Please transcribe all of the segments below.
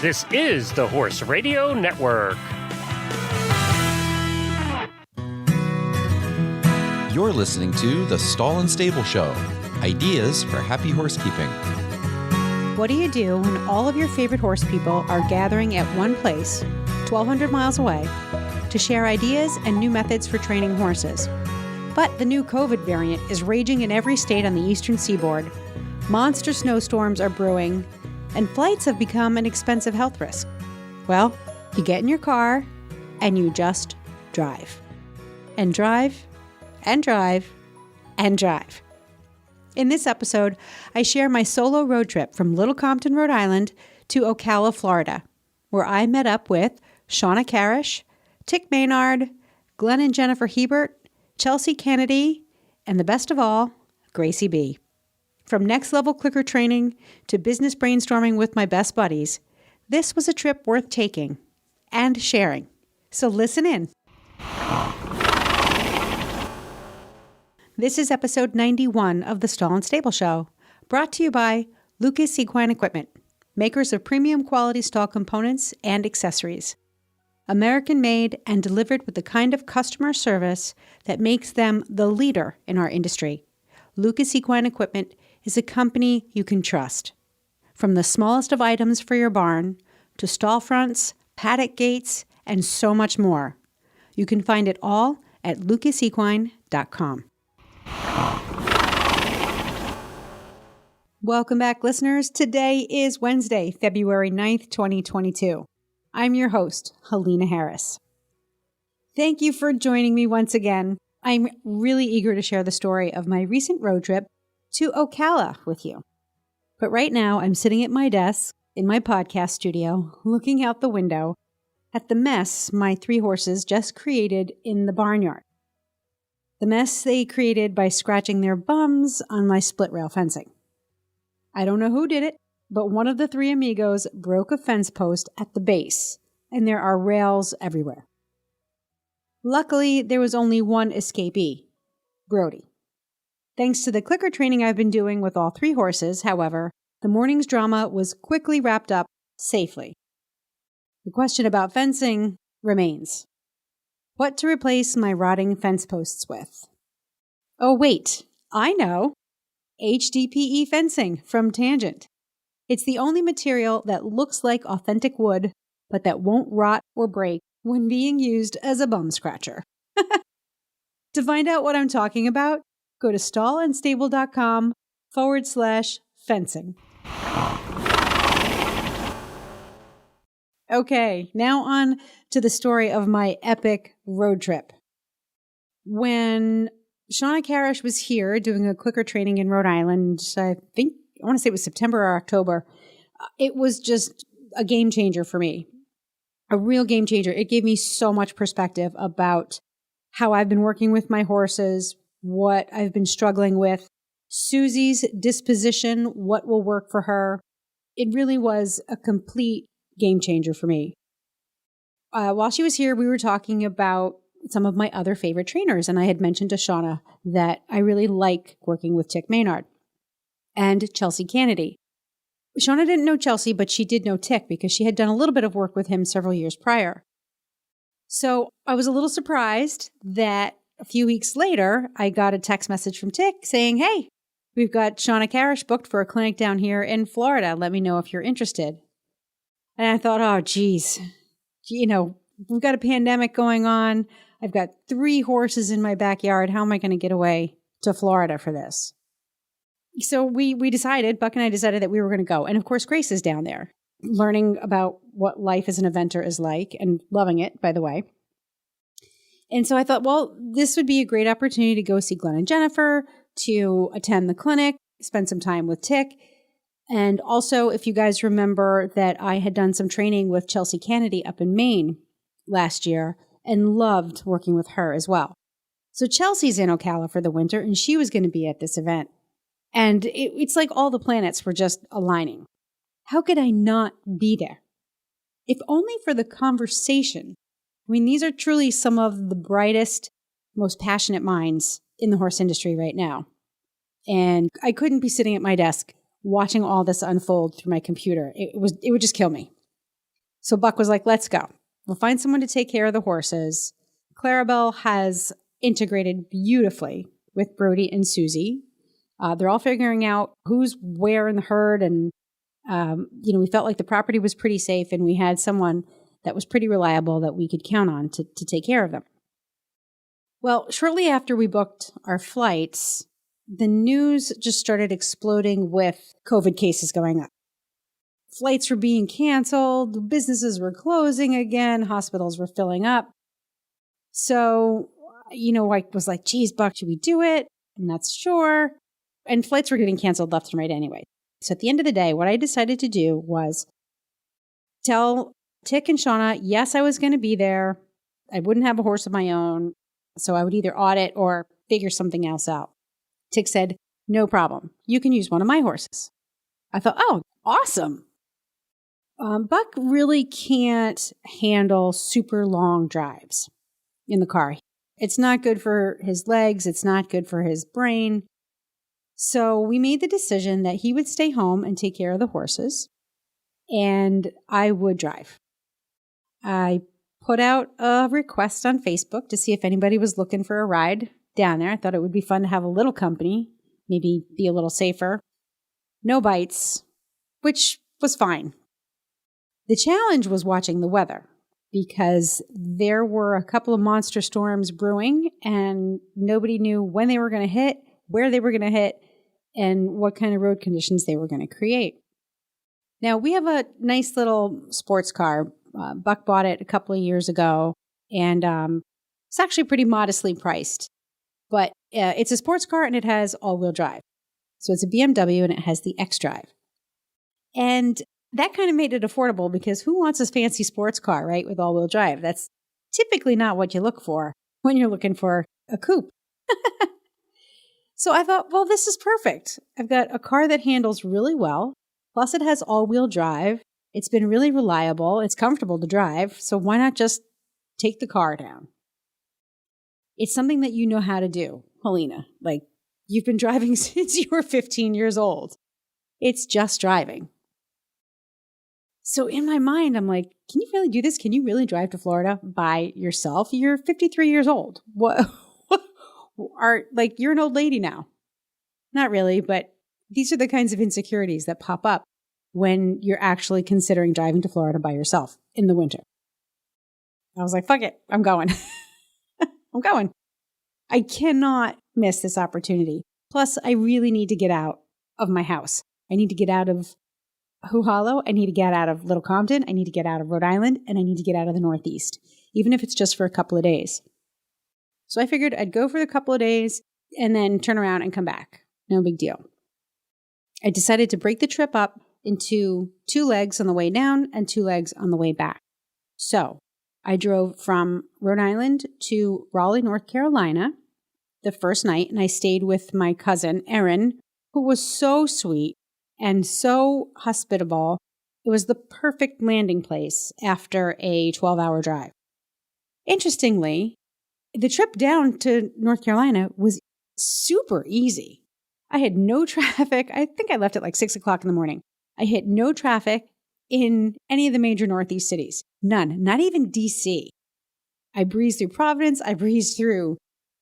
This is the Horse Radio Network. You're listening to The Stall and Stable Show. Ideas for happy horsekeeping. What do you do when all of your favorite horse people are gathering at one place, 1,200 miles away, to share ideas and new methods for training horses? But the new COVID variant is raging in every state on the eastern seaboard. Monster snowstorms are brewing, and flights have become an expensive health risk. Well, you get in your car, and you just drive. And drive, and drive, and drive. In this episode, I share my solo road trip from Little Compton, Rhode Island to Ocala, Florida, where I met up with Shawna Karrasch, Tik Maynard, Glenn and Jennifer Hebert, Chelsea Canedy, and the best of all, Gracie Bee. From next-level clicker training to business brainstorming with my best buddies, this was a trip worth taking and sharing. So listen in. This is episode 91 of the Stall and Stable Show, brought to you by Lucas Equine Equipment, makers of premium quality stall components and accessories. American-made and delivered with the kind of customer service that makes them the leader in our industry. Lucas Equine Equipment is a company you can trust. From the smallest of items for your barn to stall fronts, paddock gates, and so much more. You can find it all at lucasequine.com. Welcome back, listeners. Today is Wednesday, February 9th, 2022. I'm your host, Helena Harris. Thank you for joining me once again. I'm really eager to share the story of my recent road trip to Ocala with you. But right now, I'm sitting at my desk in my podcast studio, looking out the window at the mess my 3 horses just created in the barnyard. The mess they created by scratching their bums on my split rail fencing. I don't know who did it, but one of the 3 amigos broke a fence post at the base, and there are rails everywhere. Luckily, there was only one escapee, Brody. Thanks to the clicker training I've been doing with all 3 horses, however, the morning's drama was quickly wrapped up safely. The question about fencing remains. What to replace my rotting fence posts with? Oh wait, I know. HDPE fencing from Tangent. It's the only material that looks like authentic wood, but that won't rot or break when being used as a bum scratcher. To find out what I'm talking about, go to stallandstable.com/fencing. Okay, now on to the story of my epic road trip. When Shawna Karrasch was here doing a clicker training in Rhode Island, I want to say it was September or October, it was just a game changer for me. A real game changer. It gave me so much perspective about how I've been working with my horses, what I've been struggling with, Susie's disposition, what will work for her. It really was a complete game changer for me. While she was here, we were talking about some of my other favorite trainers, and I had mentioned to Shawna that I really like working with Tik Maynard and Chelsea Canedy. Shawna didn't know Chelsea, but she did know Tik because she had done a little bit of work with him several years prior. So I was a little surprised that a few weeks later, I got a text message from Tik saying, "Hey, we've got Shawna Karrasch booked for a clinic down here in Florida. Let me know if you're interested." And I thought, oh, geez, we've got a pandemic going on. I've got 3 horses in my backyard. How am I going to get away to Florida for this? So we decided, Buck and I decided that we were going to go. And of course, Grace is down there learning about what life as an eventer is like and loving it, by the way. And so I thought, well, this would be a great opportunity to go see Glenn and Jennifer, to attend the clinic, spend some time with Tik. And also, if you guys remember that I had done some training with Chelsea Canedy up in Maine last year and loved working with her as well. So Chelsea's in Ocala for the winter, and she was going to be at this event. And it's like all the planets were just aligning. How could I not be there? If only for the conversation. I mean, these are truly some of the brightest, most passionate minds in the horse industry right now. And I couldn't be sitting at my desk watching all this unfold through my computer. It would just kill me. So Buck was like, let's go. We'll find someone to take care of the horses. Clarabelle has integrated beautifully with Brody and Susie. They're all figuring out who's where in the herd. And, we felt like the property was pretty safe and we had someone that was pretty reliable that we could count on to take care of them. Well, shortly after we booked our flights, the news just started exploding with COVID cases going up. Flights were being canceled, businesses were closing again, hospitals were filling up. So, I was like, geez, Buck, should we do it? I'm not sure. And flights were getting canceled left and right anyway. So at the end of the day, what I decided to do was tell Tik and Shawna, yes, I was going to be there. I wouldn't have a horse of my own. So I would either audit or figure something else out. Tik said, no problem. You can use one of my horses. I thought, oh, awesome. Buck really can't handle super long drives in the car. It's not good for his legs. It's not good for his brain. So we made the decision that he would stay home and take care of the horses, and I would drive. I put out a request on Facebook to see if anybody was looking for a ride down there. I thought it would be fun to have a little company, maybe be a little safer. No bites, which was fine. The challenge was watching the weather because there were a couple of monster storms brewing and nobody knew when they were going to hit, where they were going to hit, and what kind of road conditions they were going to create. Now, we have a nice little sports car. Buck bought it a couple of years ago, and it's actually pretty modestly priced. But it's a sports car, and it has all-wheel drive. So it's a BMW, and it has the X-Drive. And that kind of made it affordable because who wants a fancy sports car, right, with all-wheel drive? That's typically not what you look for when you're looking for a coupe. So I thought, well, this is perfect. I've got a car that handles really well. Plus, it has all-wheel drive. It's been really reliable. It's comfortable to drive. So why not just take the car down? It's something that you know how to do, Helena. Like, you've been driving since you were 15 years old. It's just driving. So in my mind, I'm like, can you really do this? Can you really drive to Florida by yourself? You're 53 years old. What? You're an old lady now. Not really, but these are the kinds of insecurities that pop up when you're actually considering driving to Florida by yourself in the winter. I was like, fuck it, I'm going. I'm going. I cannot miss this opportunity. Plus, I really need to get out of my house. I need to get out of Ocala. I need to get out of Little Compton. I need to get out of Rhode Island, and I need to get out of the Northeast, even if it's just for a couple of days. So I figured I'd go for a couple of days and then turn around and come back. No big deal. I decided to break the trip up into 2 legs on the way down and 2 legs on the way back. So I drove from Rhode Island to Raleigh, North Carolina the first night, and I stayed with my cousin, Erin, who was so sweet and so hospitable. It was the perfect landing place after a 12-hour drive. Interestingly, the trip down to North Carolina was super easy. I had no traffic. I think I left at like 6 o'clock in the morning. I hit no traffic in any of the major Northeast cities. None. Not even DC. I breezed through Providence. I breezed through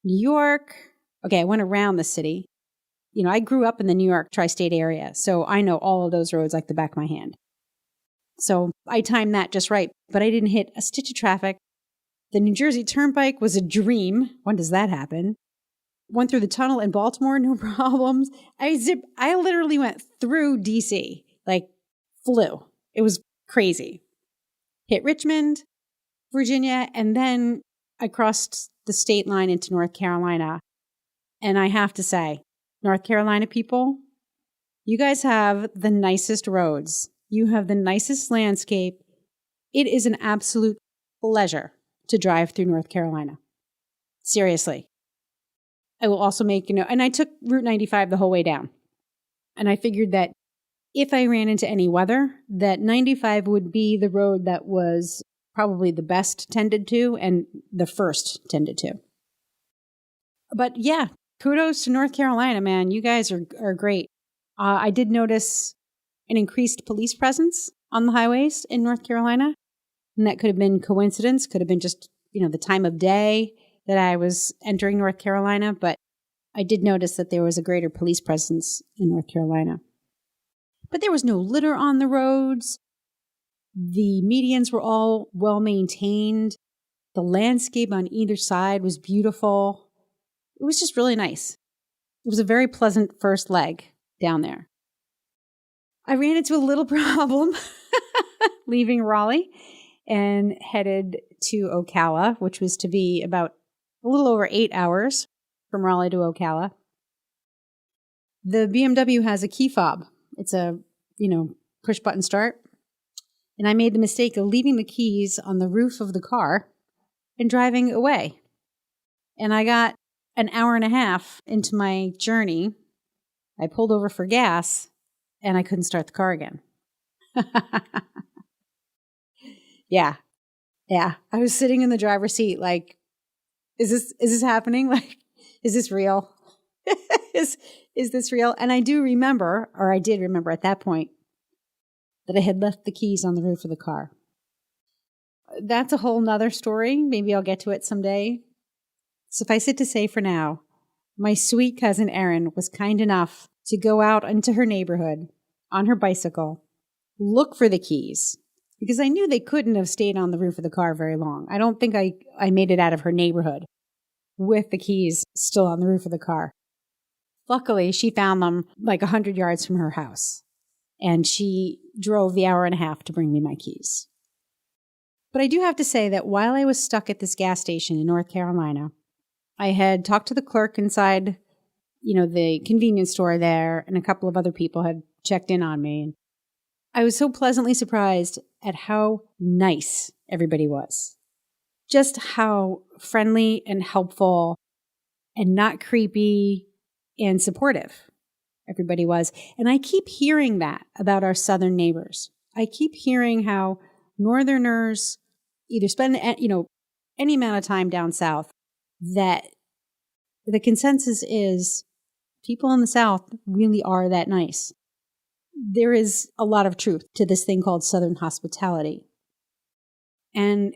New York. Okay, I went around the city. I grew up in the New York tri-state area, so I know all of those roads like the back of my hand. So I timed that just right, but I didn't hit a stitch of traffic. The New Jersey Turnpike was a dream. When does that happen? Went through the tunnel in Baltimore, no problems. I literally went through DC, flew. It was crazy. Hit Richmond, Virginia, and then I crossed the state line into North Carolina. And I have to say, North Carolina people, you guys have the nicest roads. You have the nicest landscape. It is an absolute pleasure to drive through North Carolina. Seriously. I will also make, and I took Route 95 the whole way down. And I figured that if I ran into any weather, that 95 would be the road that was probably the best tended to and the first tended to. But yeah, kudos to North Carolina, man. You guys are great. I did notice an increased police presence on the highways in North Carolina. And that could have been coincidence, could have been just, the time of day that I was entering North Carolina. But I did notice that there was a greater police presence in North Carolina. But there was no litter on the roads. The medians were all well maintained. The landscape on either side was beautiful. It was just really nice. It was a very pleasant first leg down there. I ran into a little problem leaving Raleigh and headed to Ocala, which was to be about a little over 8 hours from Raleigh to Ocala. The BMW has a key fob. It's a, push button start. And I made the mistake of leaving the keys on the roof of the car and driving away. And I got an hour and a half into my journey. I pulled over for gas and I couldn't start the car again. Yeah. I was sitting in the driver's seat like, is this happening? Like, is this real? Is this real? And I did remember at that point that I had left the keys on the roof of the car. That's a whole nother story. Maybe I'll get to it someday. Suffice it to say for now, my sweet cousin Erin was kind enough to go out into her neighborhood on her bicycle, look for the keys, because I knew they couldn't have stayed on the roof of the car very long. I don't think I made it out of her neighborhood with the keys still on the roof of the car. Luckily, she found them like 100 yards from her house, and she drove the hour and a half to bring me my keys. But I do have to say that while I was stuck at this gas station in North Carolina, I had talked to the clerk inside, the convenience store there, and a couple of other people had checked in on me. I was so pleasantly surprised at how nice everybody was. Just how friendly and helpful and not creepy and supportive everybody was. And I keep hearing that about our southern neighbors. I keep hearing how Northerners either spend, any amount of time down south, that the consensus is people in the South really are that nice. There is a lot of truth to this thing called Southern hospitality. And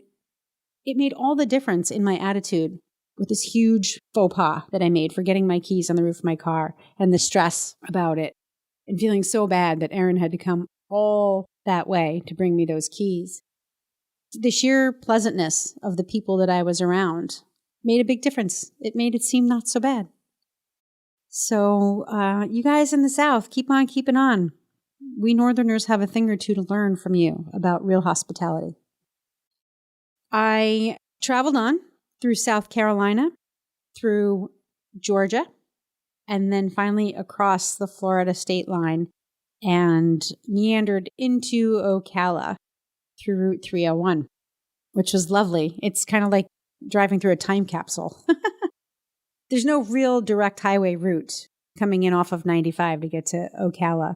it made all the difference in my attitude with this huge faux pas that I made for getting my keys on the roof of my car and the stress about it and feeling so bad that Erin had to come all that way to bring me those keys. The sheer pleasantness of the people that I was around made a big difference. It made it seem not so bad. So you guys in the South, keep on keeping on. We Northerners have a thing or two to learn from you about real hospitality. I traveled on through South Carolina, through Georgia, and then finally across the Florida state line and meandered into Ocala through Route 301, which was lovely. It's kind of like driving through a time capsule. There's no real direct highway route coming in off of 95 to get to Ocala.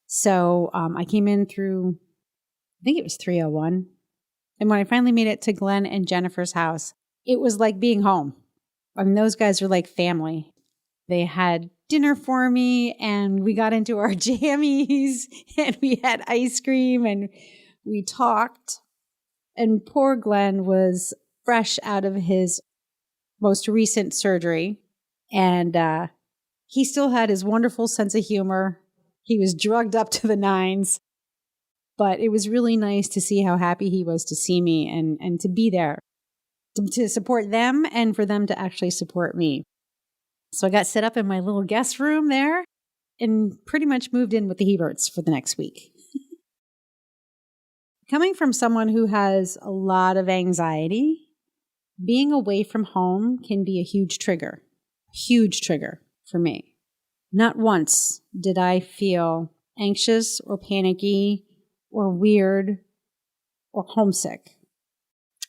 So I came in through, I think it was 301. And when I finally made it to Glenn and Jennifer's house, it was like being home. I mean, those guys are like family. They had dinner for me and we got into our jammies and we had ice cream and we talked. And poor Glenn was fresh out of his most recent surgery. And he still had his wonderful sense of humor. He was drugged up to the nines. But it was really nice to see how happy he was to see me and to be there, to support them and for them to actually support me. So I got set up in my little guest room there and pretty much moved in with the Heberts for the next week. Coming from someone who has a lot of anxiety, being away from home can be a huge trigger for me. Not once did I feel anxious or panicky or weird or homesick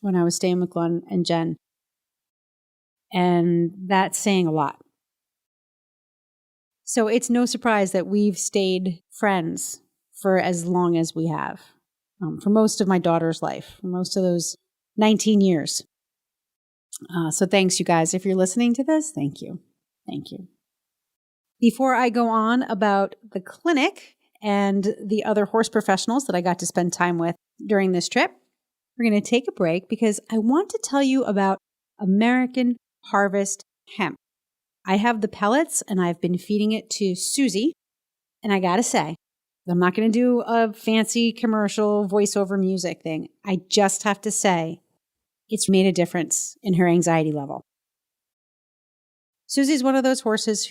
when I was staying with Glenn and Jen. And that's saying a lot. So it's no surprise that we've stayed friends for as long as we have, for most of my daughter's life, for most of those 19 years. So thanks, you guys. If you're listening to this, thank you. Thank you. Before I go on about the clinic and the other horse professionals that I got to spend time with during this trip, we're going to take a break because I want to tell you about American Harvest hemp. I have the pellets and I've been feeding it to Susie. And I got to say, I'm not going to do a fancy commercial voiceover music thing. I just have to say, it's made a difference in her anxiety level. Susie's one of those horses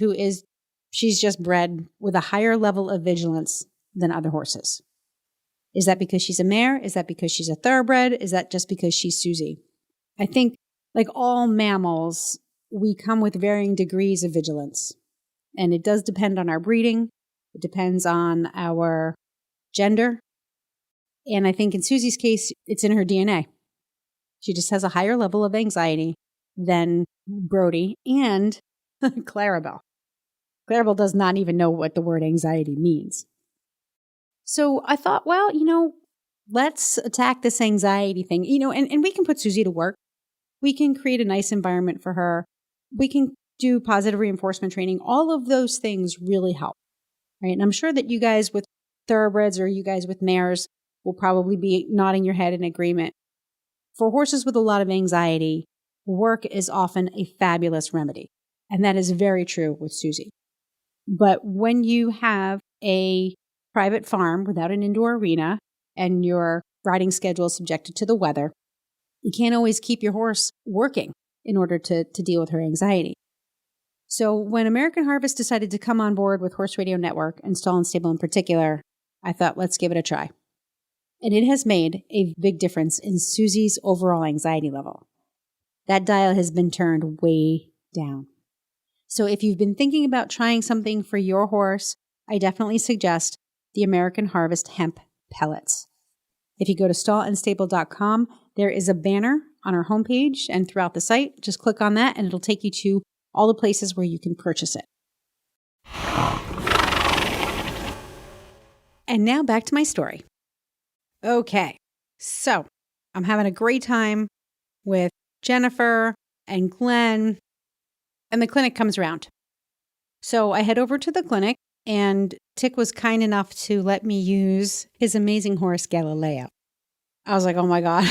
she's just bred with a higher level of vigilance than other horses. Is that because she's a mare? Is that because she's a thoroughbred? Is that just because she's Susie? I think, like all mammals, we come with varying degrees of vigilance. And it does depend on our breeding. It depends on our gender. And I think in Susie's case, it's in her DNA. She just has a higher level of anxiety than Brody and Clarabelle. Clarabelle does not even know what the word anxiety means. So I thought, well, let's attack this anxiety thing, and we can put Susie to work. We can create a nice environment for her. We can do positive reinforcement training. All of those things really help, right? And I'm sure that you guys with thoroughbreds or you guys with mares will probably be nodding your head in agreement. For horses with a lot of anxiety, work is often a fabulous remedy. And that is very true with Susie. But when you have a private farm without an indoor arena and your riding schedule is subjected to the weather, you can't always keep your horse working in order to deal with her anxiety. So when American Harvest decided to come on board with Horse Radio Network and Stall and Stable in particular, I thought, let's give it a try. And it has made a big difference in Susie's overall anxiety level. That dial has been turned way down. So if you've been thinking about trying something for your horse, I definitely suggest the American Harvest hemp pellets. If you go to stallandstable.com, there is a banner on our homepage and throughout the site. Just click on that and it'll take you to all the places where you can purchase it. And now back to my story. Okay, so I'm having a great time with Jennifer and Glenn, and the clinic comes around. So I head over to the clinic, and Tik was kind enough to let me use his amazing horse, Galileo. I was like, oh my God,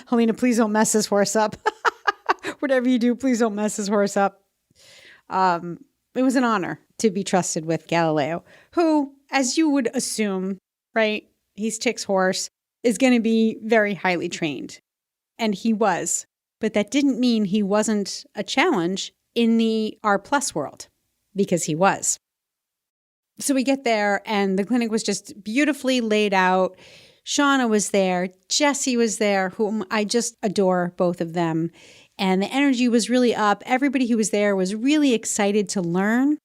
Helena, please don't mess this horse up. Whatever you do, please don't mess this horse up. It was an honor to be trusted with Galileo, who, as you would assume, right, he's Tik's horse, is going to be very highly trained. And he was. But that didn't mean he wasn't a challenge in the R+ world, because he was. So we get there, and the clinic was just beautifully laid out. Shawna was there. Jessie was there, whom I just adore, both of them. And the energy was really up. Everybody who was there was really excited to learn.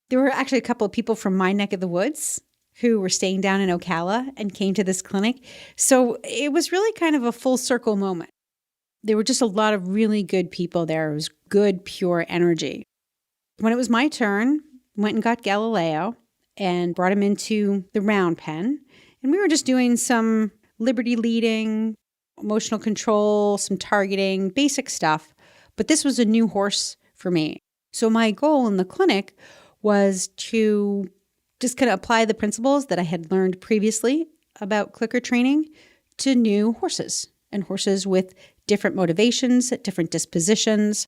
There were actually a couple of people from my neck of the woods who were staying down in Ocala and came to this clinic. So it was really kind of a full circle moment. There were just a lot of really good people there. It was good, pure energy. When it was my turn, went and got Galileo and brought him into the round pen. And we were just doing some liberty leading, emotional control, some targeting, basic stuff. But this was a new horse for me. So my goal in the clinic was to just kind of apply the principles that I had learned previously about clicker training to new horses and horses with different motivations, different dispositions.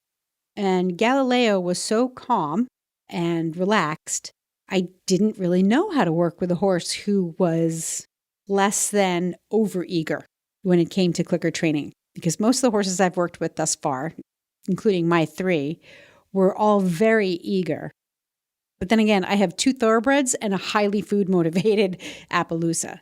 And Galileo was so calm and relaxed, I didn't really know how to work with a horse who was less than overeager when it came to clicker training. Because most of the horses I've worked with thus far, including my 3, were all very eager. But then again, I have 2 thoroughbreds and a highly food-motivated Appaloosa.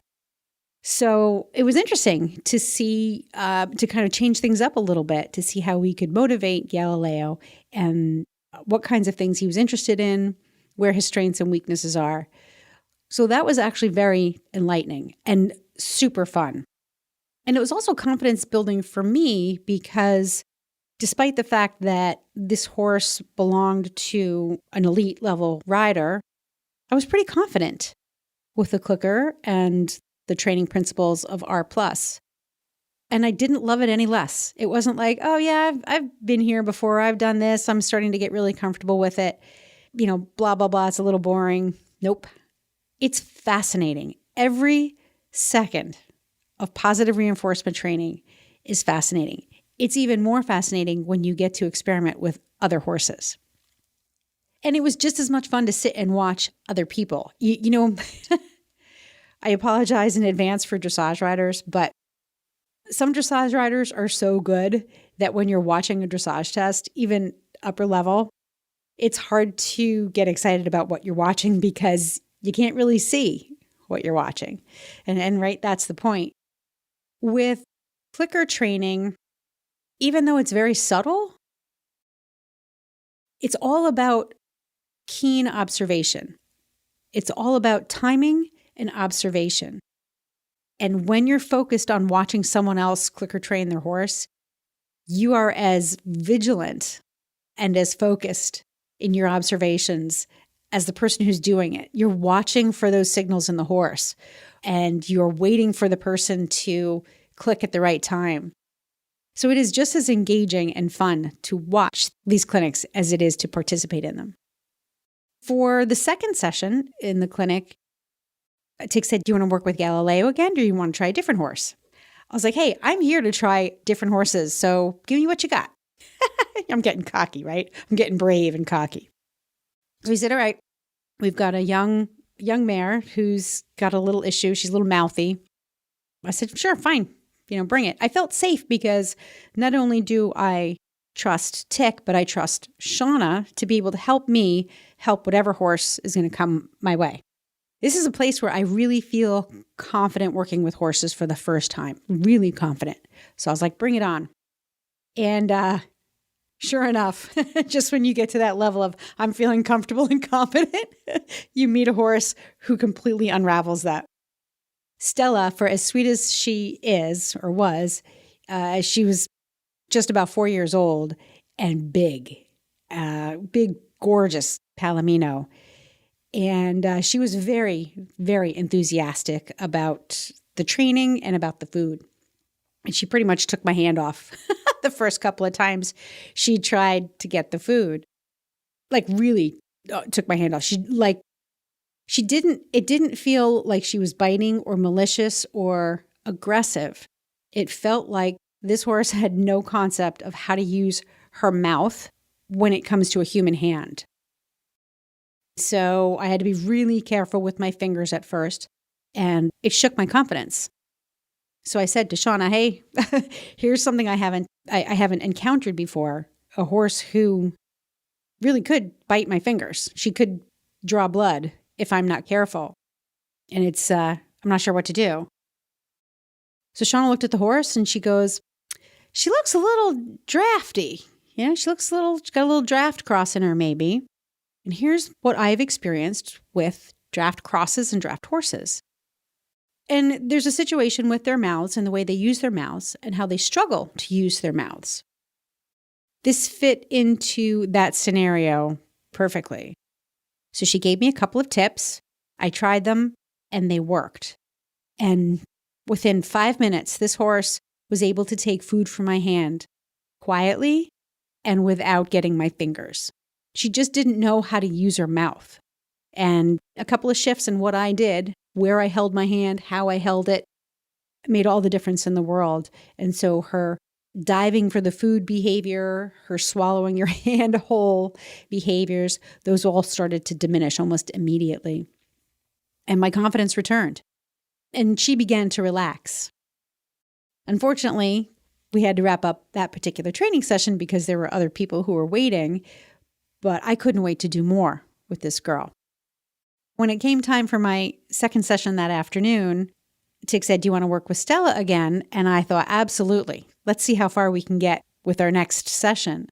So it was interesting to see, to kind of change things up a little bit, to see how we could motivate Galileo and what kinds of things he was interested in, where his strengths and weaknesses are. So that was actually very enlightening and super fun. And it was also confidence building for me because despite the fact that this horse belonged to an elite level rider, I was pretty confident with the clicker and the training principles of R+. And I didn't love it any less. It wasn't like, oh yeah, I've been here before. I've done this. I'm starting to get really comfortable with it. Blah, blah, blah. It's a little boring. Nope. It's fascinating. Every second of positive reinforcement training is fascinating. It's even more fascinating when you get to experiment with other horses. And it was just as much fun to sit and watch other people. You know, I apologize in advance for dressage riders, but some dressage riders are so good that when you're watching a dressage test, even upper level, it's hard to get excited about what you're watching because you can't really see what you're watching. And right, that's the point. With clicker training, even though it's very subtle, it's all about keen observation. It's all about timing and observation. And when you're focused on watching someone else clicker train their horse, you are as vigilant and as focused in your observations as the person who's doing it. You're watching for those signals in the horse, and you're waiting for the person to click at the right time. So it is just as engaging and fun to watch these clinics as it is to participate in them. For the second session in the clinic, Tik said, do you want to work with Galileo again, or do you want to try a different horse? I was like, hey, I'm here to try different horses, so give me what you got. I'm getting cocky, right? I'm getting brave and cocky. So he said, all right, we've got a young mare who's got a little issue. She's a little mouthy. I said, sure, fine. Bring it. I felt safe because not only do I trust Tik, but I trust Shawna to be able to help me help whatever horse is going to come my way. This is a place where I really feel confident working with horses for the first time, really confident. So I was like, bring it on. And sure enough, just when you get to that level of I'm feeling comfortable and confident, you meet a horse who completely unravels that. Stella, for as sweet as she is or was, she was just about 4 years old and big, gorgeous Palomino. And she was very, very enthusiastic about the training and about the food. And she pretty much took my hand off the first couple of times she tried to get the food. Like really took my hand off. It didn't feel like she was biting or malicious or aggressive. It felt like this horse had no concept of how to use her mouth when it comes to a human hand. So I had to be really careful with my fingers at first, and it shook my confidence. So I said to Shawna, hey, here's something I haven't encountered before, a horse who really could bite my fingers. She could draw blood if I'm not careful. And I'm not sure what to do. So Shawna looked at the horse and she goes, she looks a little drafty. Yeah, she's got a little draft cross in her maybe. And here's what I've experienced with draft crosses and draft horses. And there's a situation with their mouths and the way they use their mouths and how they struggle to use their mouths. This fit into that scenario perfectly. So she gave me a couple of tips. I tried them and they worked. And within 5 minutes, this horse was able to take food from my hand quietly and without getting my fingers. She just didn't know how to use her mouth. And a couple of shifts in what I did, where I held my hand, how I held it, made all the difference in the world. And so her diving for the food behavior, her swallowing your hand whole behaviors, those all started to diminish almost immediately. And my confidence returned. And she began to relax. Unfortunately, we had to wrap up that particular training session because there were other people who were waiting, but I couldn't wait to do more with this girl. When it came time for my second session that afternoon, Tik said, do you want to work with Stella again? And I thought, absolutely. Let's see how far we can get with our next session.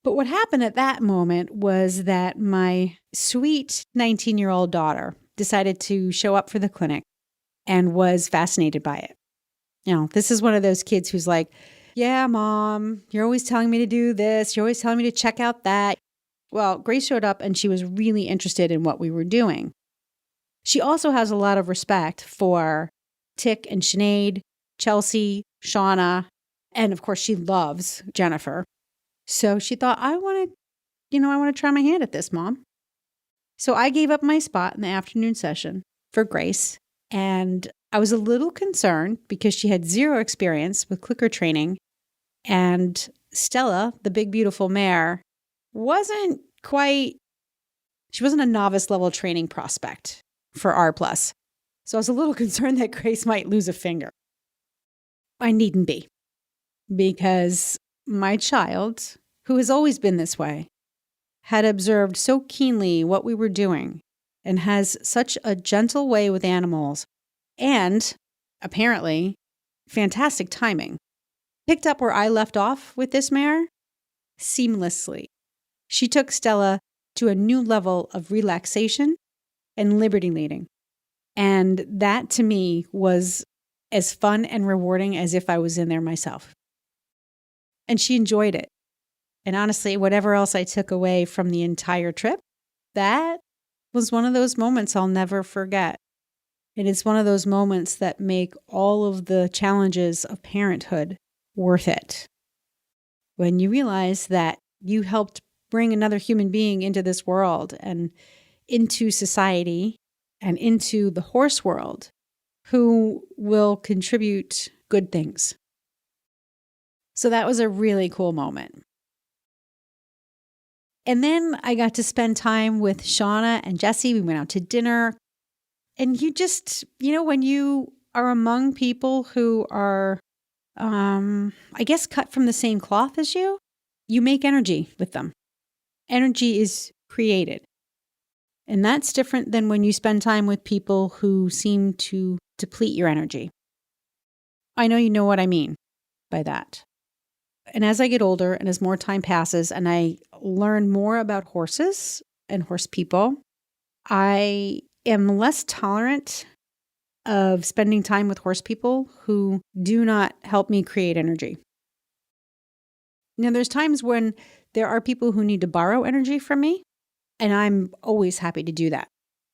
But what happened at that moment was that my sweet 19-year-old daughter decided to show up for the clinic and was fascinated by it. This is one of those kids who's like, yeah, Mom, you're always telling me to do this. You're always telling me to check out that. Well, Grace showed up and she was really interested in what we were doing. She also has a lot of respect for Tik and Sinead, Chelsea, Shawna, and of course she loves Jennifer. So she thought, I want to try my hand at this, Mom. So I gave up my spot in the afternoon session for Grace, and I was a little concerned because she had zero experience with clicker training, and Stella, the big, beautiful mare, she wasn't a novice level training prospect for R+. So I was a little concerned that Grace might lose a finger. I needn't be, because my child, who has always been this way, had observed so keenly what we were doing and has such a gentle way with animals and, apparently, fantastic timing. Picked up where I left off with this mare seamlessly. She took Stella to a new level of relaxation and liberty leading. And that, to me, was as fun and rewarding as if I was in there myself. And she enjoyed it. And honestly, whatever else I took away from the entire trip, that was one of those moments I'll never forget. And it's one of those moments that make all of the challenges of parenthood worth it. When you realize that you helped bring another human being into this world and into society and into the horse world who will contribute good things. So that was a really cool moment. And then I got to spend time with Shawna and Jesse. We went out to dinner. And you just, when you are among people who are, I guess, cut from the same cloth as you, you make energy with them. Energy is created. And that's different than when you spend time with people who seem to deplete your energy. I know you know what I mean by that. And as I get older and as more time passes and I learn more about horses and horse people, I am less tolerant of spending time with horse people who do not help me create energy. Now, there's times when there are people who need to borrow energy from me, and I'm always happy to do that.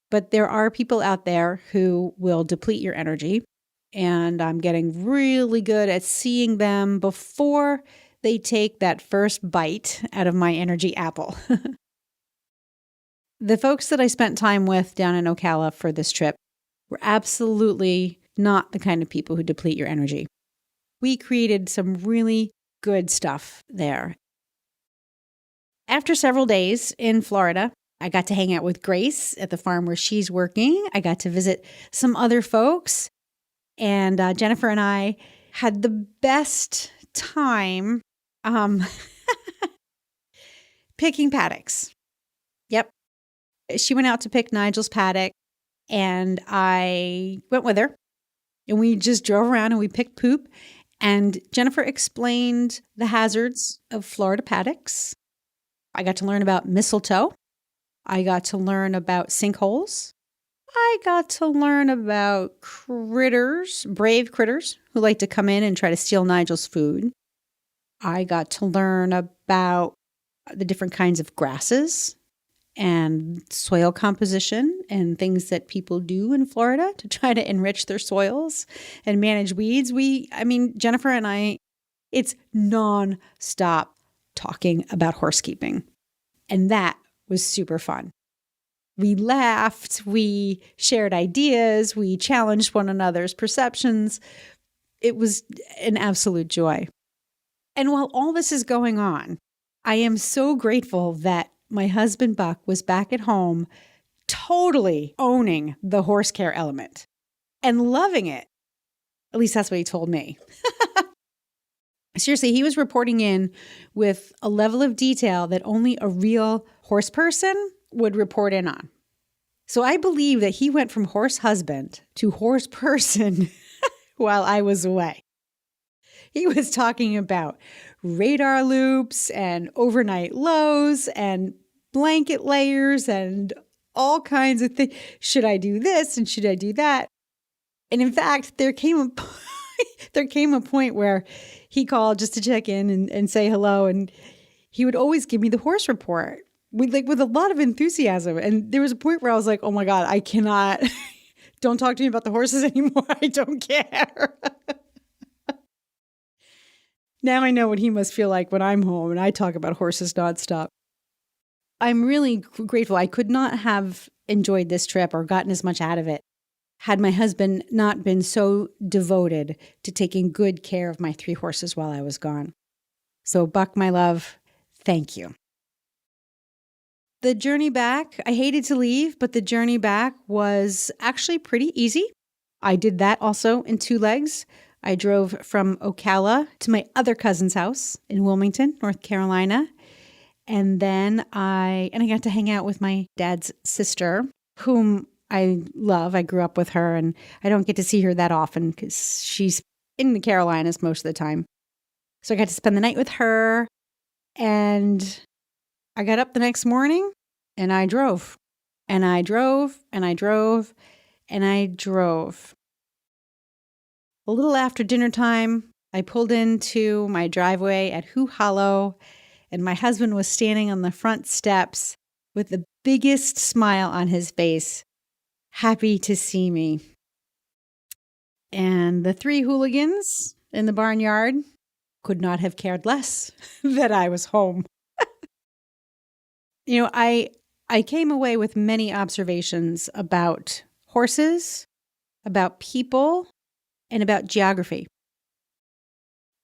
But there are people out there who will deplete your energy, and I'm getting really good at seeing them before they take that first bite out of my energy apple. The folks that I spent time with down in Ocala for this trip were absolutely not the kind of people who deplete your energy. We created some really good stuff there. After several days in Florida, I got to hang out with Grace at the farm where she's working. I got to visit some other folks. And Jennifer and I had the best time picking paddocks. Yep. She went out to pick Nigel's paddock, and I went with her. And we just drove around and we picked poop. And Jennifer explained the hazards of Florida paddocks. I got to learn about mistletoe. I got to learn about sinkholes. I got to learn about critters, brave critters who like to come in and try to steal Nigel's food. I got to learn about the different kinds of grasses and soil composition and things that people do in Florida to try to enrich their soils and manage weeds. Jennifer and I, it's nonstop talking about horsekeeping. And that was super fun. We laughed, we shared ideas, we challenged one another's perceptions. It was an absolute joy. And while all this is going on, I am so grateful that my husband Buck was back at home totally owning the horse care element and loving it. At least that's what he told me. Seriously, he was reporting in with a level of detail that only a real horse person would report in on. So I believe that he went from horse husband to horse person while I was away. He was talking about radar loops and overnight lows and blanket layers and all kinds of things. Should I do this and should I do that? And in fact, there came a point where he called just to check in and say hello. And he would always give me the horse report with a lot of enthusiasm. And there was a point where I was like, oh my God, I cannot, don't talk to me about the horses anymore. I don't care. Now I know what he must feel like when I'm home and I talk about horses nonstop. I'm really grateful. I could not have enjoyed this trip or gotten as much out of it had my husband not been so devoted to taking good care of my 3 horses while I was gone. So Buck, my love, thank you. The journey back, I hated to leave, but the journey back was actually pretty easy. I did that also in 2 legs. I drove from Ocala to my other cousin's house in Wilmington, North Carolina. And then I got to hang out with my dad's sister, whom I love. I grew up with her, and I don't get to see her that often because she's in the Carolinas most of the time. So I got to spend the night with her, and I got up the next morning, and I drove. And I drove, and I drove, and I drove. A little after dinner time, I pulled into my driveway at Hoo Hollow, and my husband was standing on the front steps with the biggest smile on his face, happy to see me. And the 3 hooligans in the barnyard could not have cared less that I was home. I came away with many observations about horses, about people, and about geography.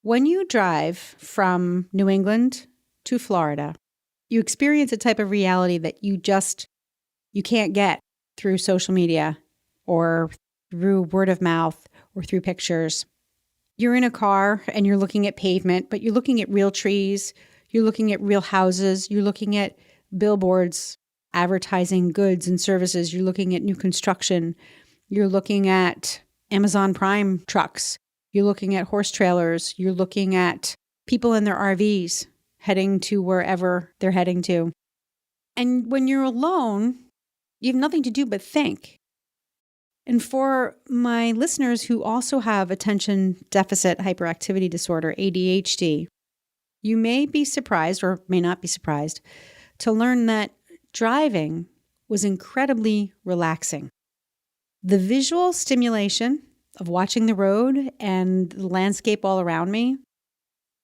When you drive from New England to Florida, you experience a type of reality that you can't get through social media or through word of mouth or through pictures. You're in a car and you're looking at pavement, but you're looking at real trees, you're looking at real houses, you're looking at billboards advertising goods and services, you're looking at new construction, you're looking at Amazon Prime trucks, you're looking at horse trailers, you're looking at people in their RVs heading to wherever they're heading to. And when you're alone, you have nothing to do but think. And for my listeners who also have attention deficit hyperactivity disorder, ADHD, you may be surprised or may not be surprised to learn that driving was incredibly relaxing. The visual stimulation of watching the road and the landscape all around me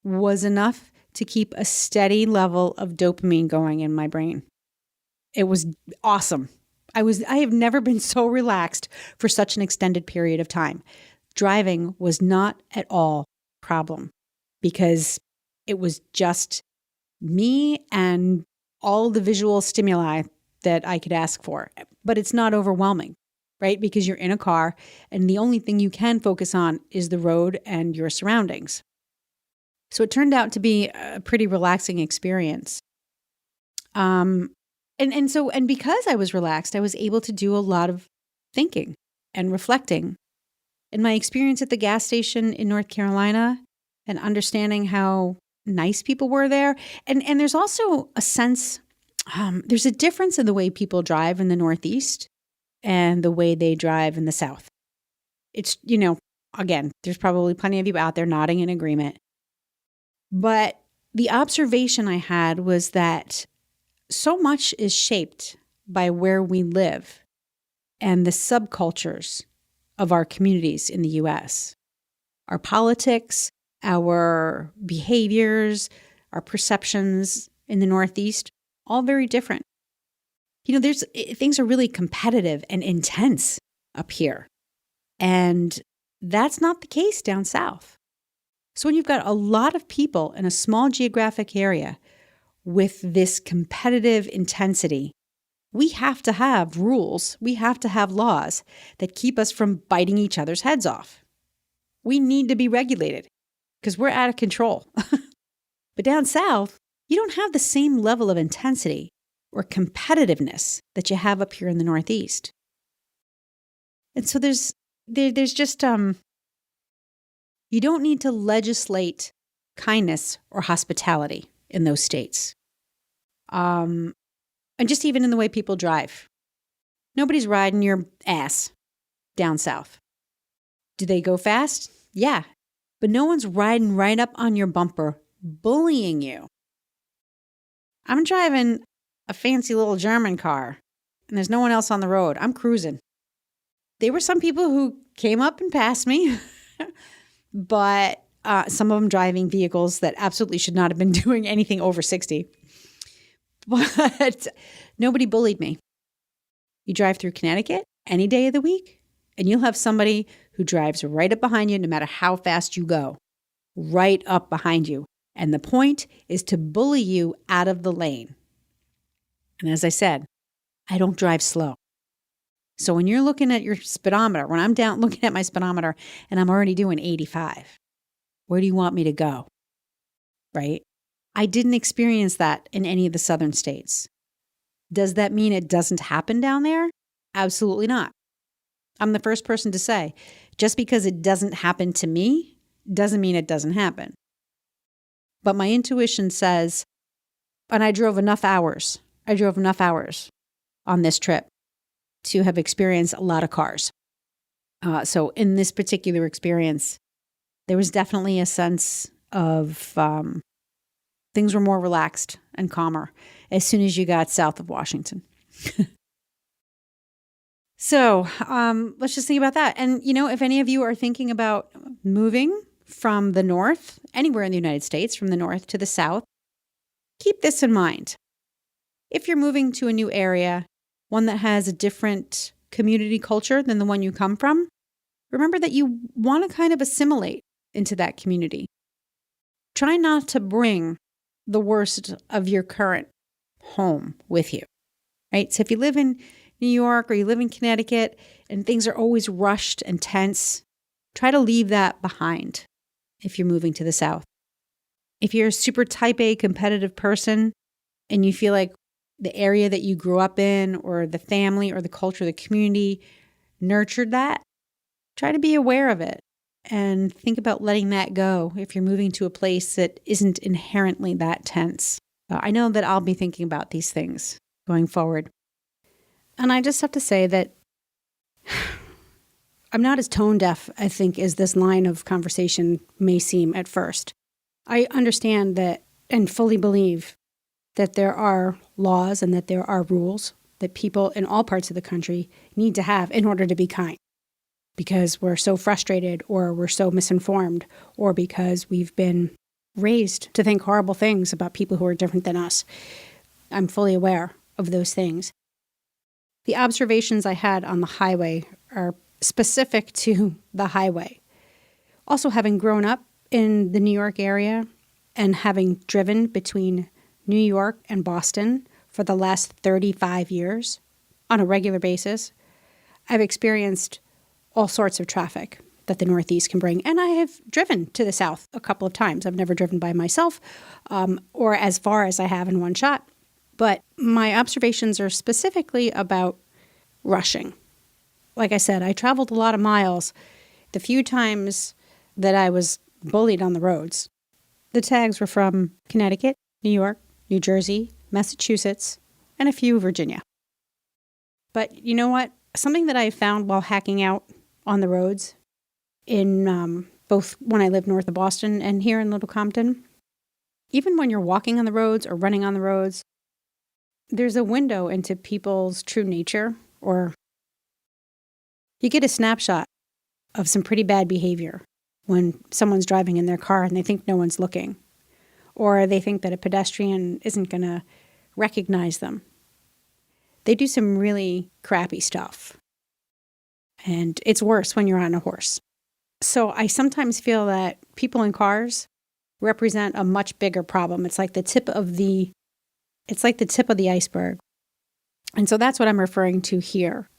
was enough to keep a steady level of dopamine going in my brain. It was awesome. I have never been so relaxed for such an extended period of time. Driving was not at all a problem because it was just me and all the visual stimuli that I could ask for. But it's not overwhelming, right? Because you're in a car and the only thing you can focus on is the road and your surroundings. So it turned out to be a pretty relaxing experience. And because I was relaxed, I was able to do a lot of thinking and reflecting. And my experience at the gas station in North Carolina and understanding how nice people were there. And there's also a sense, there's a difference in the way people drive in the Northeast and the way they drive in the South. It's, again, there's probably plenty of you out there nodding in agreement. But the observation I had was that so much is shaped by where we live and the subcultures of our communities in the U.S. Our politics, our behaviors, our perceptions in the Northeast, all very different. Things are really competitive and intense up here. And that's not the case down south. So when you've got a lot of people in a small geographic area with this competitive intensity, we have to have rules, we have to have laws that keep us from biting each other's heads off. We need to be regulated because we're out of control. But down south, you don't have the same level of intensity or competitiveness that you have up here in the Northeast. And so there's just, you don't need to legislate kindness or hospitality in those states. And just even in the way people drive. Nobody's riding your ass down south. Do they go fast? Yeah. But no one's riding right up on your bumper, bullying you. I'm driving a fancy little German car, and there's no one else on the road. I'm cruising. There were some people who came up and passed me, but some of them driving vehicles that absolutely should not have been doing anything over 60. But nobody bullied me. You drive through Connecticut any day of the week, And you'll have somebody who drives right up behind you no matter how fast you go, right up behind you. And the point is to bully you out of the lane. And as I said, I don't drive slow. So when you're looking at your speedometer, when I'm down looking at my speedometer and I'm already doing 85, where do you want me to go? Right? I didn't experience that in any of the southern states. Does that mean it doesn't happen down there? Absolutely not. I'm the first person to say, just because it doesn't happen to me doesn't mean it doesn't happen. But my intuition says, and I drove enough hours on this trip to have experienced a lot of cars. So in this particular experience, there was definitely a sense of things were more relaxed and calmer as soon as you got south of Washington. So let's just think about that. And, if any of you are thinking about moving from the north, anywhere in the United States, from the north to the south, keep this in mind. If you're moving to a new area, one that has a different community culture than the one you come from, remember that you want to kind of assimilate into that community. Try not to bring the worst of your current home with you, right? So if you live in New York or you live in Connecticut and things are always rushed and tense, try to leave that behind if you're moving to the South. If you're a super type A competitive person and you feel like the area that you grew up in or the family or the culture, the community nurtured that, try to be aware of it and think about letting that go if you're moving to a place that isn't inherently that tense. I know that I'll be thinking about these things going forward. And I just have to say that I'm not as tone deaf, I think, as this line of conversation may seem at first. I understand that and fully believe that there are laws and that there are rules that people in all parts of the country need to have in order to be kind. Because we're so frustrated or we're so misinformed or because we've been raised to think horrible things about people who are different than us. I'm fully aware of those things. The observations I had on the highway are specific to the highway. Also, having grown up in the New York area and having driven between New York and Boston for the last 35 years on a regular basis, I've experienced all sorts of traffic that the Northeast can bring. And I have driven to the South a couple of times. I've never driven by myself or as far as I have in one shot. But my observations are specifically about rushing. Like I said, I traveled a lot of miles. The few times that I was bullied on the roads, the tags were from Connecticut, New York, New Jersey, Massachusetts, and a few Virginia. But you know what? Something that I found while hacking out on the roads in both when I lived north of Boston and here in Little Compton, even when you're walking on the roads or running on the roads, there's a window into people's true nature, or you get a snapshot of some pretty bad behavior when someone's driving in their car and they think no one's looking, or they think that a pedestrian isn't going to recognize them. They do some really crappy stuff. And it's worse when you're on a horse. So I sometimes feel that people in cars represent a much bigger problem. It's like the tip of the iceberg. And so that's what I'm referring to here.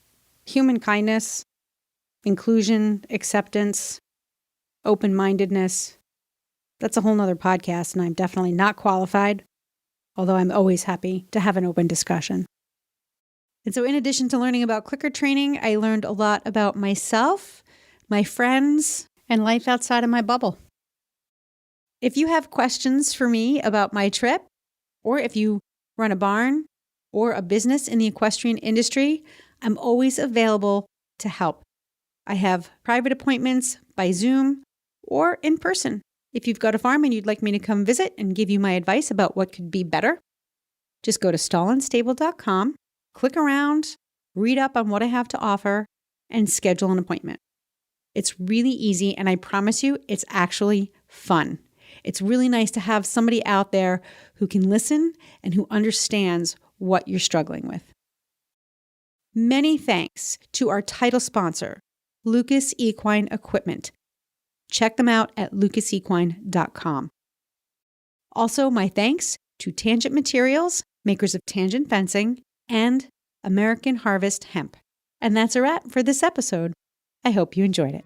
Human kindness, inclusion, acceptance, open-mindedness. That's a whole nother podcast, and I'm definitely not qualified, although I'm always happy to have an open discussion. And so in addition to learning about clicker training, I learned a lot about myself, my friends, and life outside of my bubble. If you have questions for me about my trip, or if you run a barn or a business in the equestrian industry, I'm always available to help. I have private appointments by Zoom or in person. If you've got a farm and you'd like me to come visit and give you my advice about what could be better, just go to stallandstable.com. Click around, read up on what I have to offer, and schedule an appointment. It's really easy, and I promise you, it's actually fun. It's really nice to have somebody out there who can listen and who understands what you're struggling with. Many thanks to our title sponsor, Lucas Equine Equipment. Check them out at lucasequine.com. Also, my thanks to Tangent Materials, makers of Tangent Fencing, and American Harvest Hemp. And that's a wrap for this episode. I hope you enjoyed it.